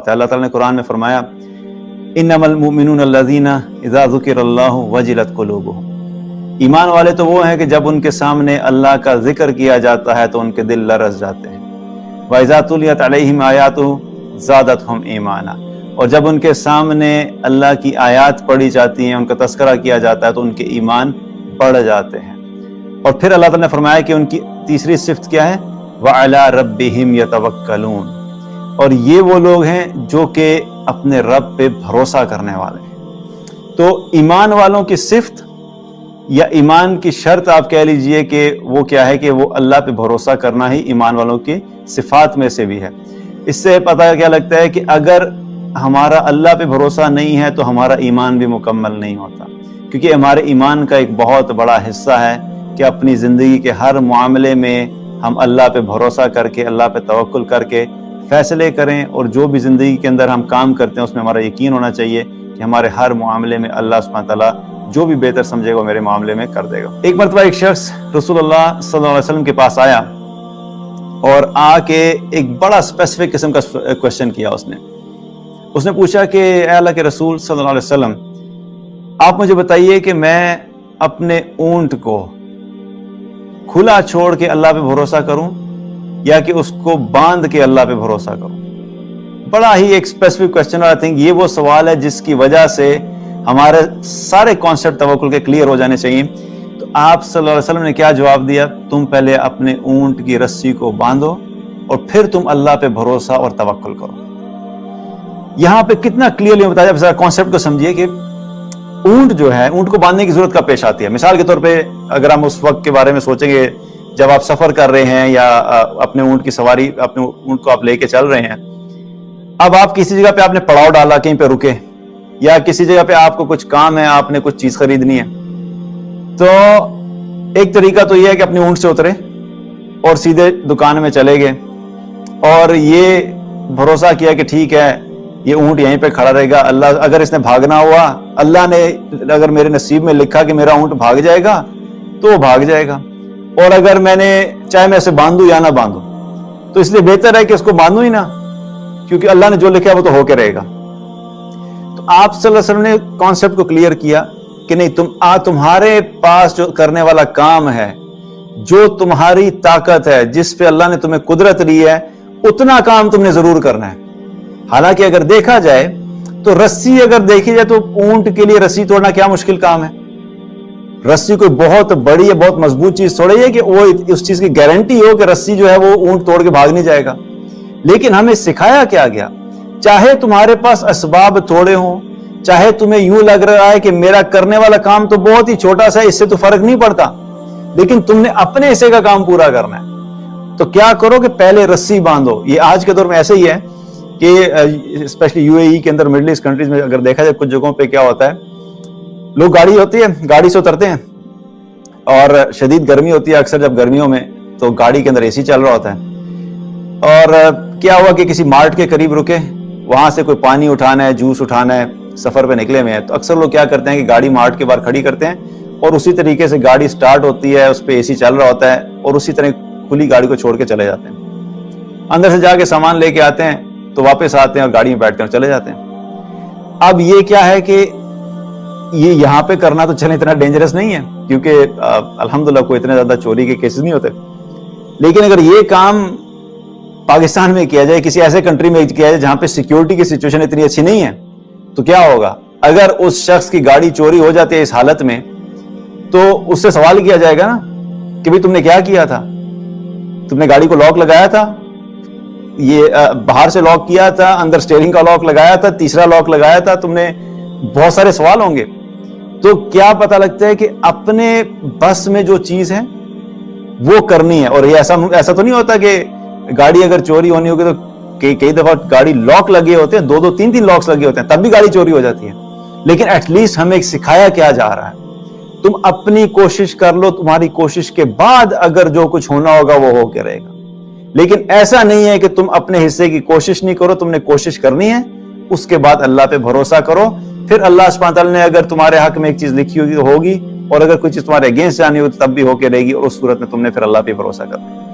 اللہ تعالیٰ نے قرآن میں فرمایا انما المؤمنون الذین اذا ذکر اللہ وجلت قلوبہم، ایمان والے تو وہ ہیں کہ جب ان کے سامنے اللہ کا ذکر کیا جاتا ہے تو ان کے دل لرز جاتے ہیں۔ وَإِذَا تُلِيَتْ عَلَيْهِمْ آيَاتُهُ زَادَتْهُمْ ایمانا، اور جب ان کے سامنے اللہ کی آیات پڑھی جاتی ہیں، ان کا تذکرہ کیا جاتا ہے تو ان کے ایمان بڑھ جاتے ہیں۔ اور پھر اللہ تعالیٰ نے فرمایا کہ ان کی تیسری صفت کیا ہے؟ وَعَلَىٰ رَبِّهِمْ يَتَوَكَّلُونَ، اور یہ وہ لوگ ہیں جو کہ اپنے رب پہ بھروسہ کرنے والے ہیں۔ تو ایمان والوں کی صفت یا ایمان کی شرط آپ کہہ لیجئے کہ وہ کیا ہے کہ وہ اللہ پہ بھروسہ کرنا ہی ایمان والوں کی صفات میں سے بھی ہے۔ اس سے پتہ کیا لگتا ہے کہ اگر ہمارا اللہ پہ بھروسہ نہیں ہے تو ہمارا ایمان بھی مکمل نہیں ہوتا، کیونکہ ہمارے ایمان کا ایک بہت بڑا حصہ ہے کہ اپنی زندگی کے ہر معاملے میں ہم اللہ پہ بھروسہ کر کے، اللہ پہ توکل کر کے فیصلے کریں، اور جو بھی زندگی کے اندر ہم کام کرتے ہیں اس میں ہمارا یقین ہونا چاہیے کہ ہمارے ہر معاملے میں اللہ سبحانہ تعالیٰ جو بھی بہتر سمجھے گا وہ میرے معاملے میں کر دے گا۔ ایک مرتبہ ایک شخص رسول اللہ صلی اللہ علیہ وسلم کے پاس آیا اور آ کے ایک بڑا اسپیسیفک قسم کا کویشچن کیا۔ اس نے پوچھا کہ اے اللہ کے رسول صلی اللہ علیہ وسلم، آپ مجھے بتائیے کہ میں اپنے اونٹ کو کھلا چھوڑ کے اللہ پہ بھروسہ کروں یا کہ اس کو باندھ کے اللہ پہ بھروسہ کروں؟ بڑا ہی ایک اسپیسیفک کویشچن، اور I think یہ وہ سوال ہے جس کی وجہ سے ہمارے سارے کانسیپٹ توکل کے کلیئر ہو جانے چاہیے۔ تو آپ صلی اللہ علیہ وسلم نے کیا جواب دیا؟ تم پہلے اپنے اونٹ کی رسی کو باندھو اور پھر تم اللہ پہ بھروسہ اور توکل کرو۔ یہاں پہ کتنا کلیئرلی بتایا، ذرا کانسیپٹ کو سمجھیے کہ اونٹ جو ہے، اونٹ کو باندھنے کی ضرورت کب پیش آتی ہے؟ مثال کے طور پہ اگر ہم اس وقت کے بارے میں سوچیں گے جب آپ سفر کر رہے ہیں یا اپنے اونٹ کی سواری، اپنے اونٹ کو آپ لے کے چل رہے ہیں، اب آپ کسی جگہ پہ آپ نے پڑاؤ ڈالا، کہیں پہ رکے، یا کسی جگہ پہ آپ کو کچھ کام ہے، آپ نے کچھ چیز خریدنی ہے، تو ایک طریقہ تو یہ ہے کہ اپنے اونٹ سے اترے اور سیدھے دکان میں چلے گئے اور یہ بھروسہ کیا کہ ٹھیک ہے یہ اونٹ یہیں پہ کھڑا رہے گا، اللہ اگر اس نے بھاگنا ہوا، اللہ نے اگر میرے نصیب میں لکھا کہ میرا اونٹ بھاگ جائے گا تو وہ بھاگ جائے گا، اور اگر میں نے چاہے میں اسے باندھوں یا نہ باندھوں تو اس لیے بہتر ہے کہ اس کو باندھوں ہی نہ، کیونکہ اللہ نے جو لکھا ہے وہ تو ہو کے رہے گا۔ تو آپ صلی اللہ علیہ وسلم نے کانسیپٹ کو کلیئر کیا کہ نہیں، تمہارے پاس جو کرنے والا کام ہے، جو تمہاری طاقت ہے، جس پہ اللہ نے تمہیں قدرت دی ہے، اتنا کام تم نے ضرور کرنا ہے۔ حالانکہ اگر دیکھا جائے تو رسی، اگر دیکھی جائے تو اونٹ کے لیے رسی توڑنا کیا مشکل کام ہے؟ رسی کوئی بہت بڑی ہے، بہت مضبوط چیز تھوڑی ہے کہ وہ اس چیز کی گارنٹی ہو کہ رسی جو ہے وہ اونٹ توڑ کے بھاگ نہیں جائے گا۔ لیکن ہمیں سکھایا کیا گیا؟ چاہے تمہارے پاس اسباب تھوڑے ہوں، چاہے تمہیں یوں لگ رہا ہے کہ میرا کرنے والا کام تو بہت ہی چھوٹا سا ہے، اس سے تو فرق نہیں پڑتا، لیکن تم نے اپنے حصے کا کام پورا کرنا ہے، تو کیا کرو کہ پہلے رسی باندھو۔ یہ آج کے دور میں ایسے ہی ہے کہ اسپیشلی UAE کے اندر، مڈل ایسٹ کنٹریز میں اگر دیکھا جائے، کچھ جگہوں پہ کیا ہوتا ہے، لوگ گاڑی ہوتی ہے، گاڑی سے اترتے ہیں اور شدید گرمی ہوتی ہے، اکثر جب گرمیوں میں تو گاڑی کے اندر AC چل رہا ہوتا ہے، اور کیا ہوا کہ کسی مارٹ کے قریب رکے، وہاں سے کوئی پانی اٹھانا ہے، جوس اٹھانا ہے، سفر پہ نکلے ہوئے ہیں، تو اکثر لوگ کیا کرتے ہیں کہ گاڑی مارٹ کے باہر کھڑی کرتے ہیں اور اسی طریقے سے گاڑی سٹارٹ ہوتی ہے، اس پہ AC چل رہا ہوتا ہے، اور اسی طرح کھلی گاڑی کو چھوڑ کے چلے جاتے ہیں، اندر سے جا کے سامان لے کے آتے ہیں تو واپس آتے ہیں اور گاڑی میں بیٹھتے ہیں اور چلے جاتے ہیں۔ اب یہ کیا ہے کہ یہ یہاں پہ کرنا تو چلیں اتنا ڈینجرس نہیں ہے، کیونکہ الحمدللہ کوئی اتنے زیادہ چوری کے کیسز نہیں ہوتے، لیکن اگر یہ کام پاکستان میں کیا جائے، کسی ایسے کنٹری میں کیا جائے جہاں پہ سیکیورٹی کی سچویشن اتنی اچھی نہیں ہے، تو کیا ہوگا؟ اگر اس شخص کی گاڑی چوری ہو جاتی ہے اس حالت میں، تو اس سے سوال کیا جائے گا نا کہ بھی تم نے کیا کیا تھا؟ تم نے گاڑی کو لاک لگایا تھا، یہ باہر سے لاک کیا تھا، اندر سٹیئرنگ کا لاک لگایا تھا، تیسرا لاک لگایا تھا، تم نے، بہت سارے سوال ہوں گے۔ تو کیا پتہ لگتا ہے کہ اپنے بس میں جو چیز ہے وہ کرنی ہے، اور یہ ایسا تو نہیں ہوتا کہ گاڑی اگر چوری ہونی ہوگی تو کئی دفعہ گاڑی لاک لگے ہوتے ہیں، 2 3 لاکس لگے ہوتے ہیں، تب بھی گاڑی چوری ہو جاتی ہے، لیکن ایٹ لیسٹ ہمیں ایک سکھایا کیا جا رہا ہے، تم اپنی کوشش کر لو، تمہاری کوشش کے بعد اگر جو کچھ ہونا ہوگا وہ ہو کے رہے گا، لیکن ایسا نہیں ہے کہ تم اپنے حصے کی کوشش نہیں کرو، تم نے کوشش کرنی ہے، اس کے بعد اللہ پہ بھروسہ کرو، پھر اللہ سبحانہ تعالیٰ نے اگر تمہارے حق میں ایک چیز لکھی ہوگی تو ہوگی، اور اگر کوئی چیز تمہارے اگینسٹ جانی ہوگی تب بھی ہو کے رہے گی، اور اس صورت میں تم نے پھر اللہ پہ بھروسہ کرنا ہے۔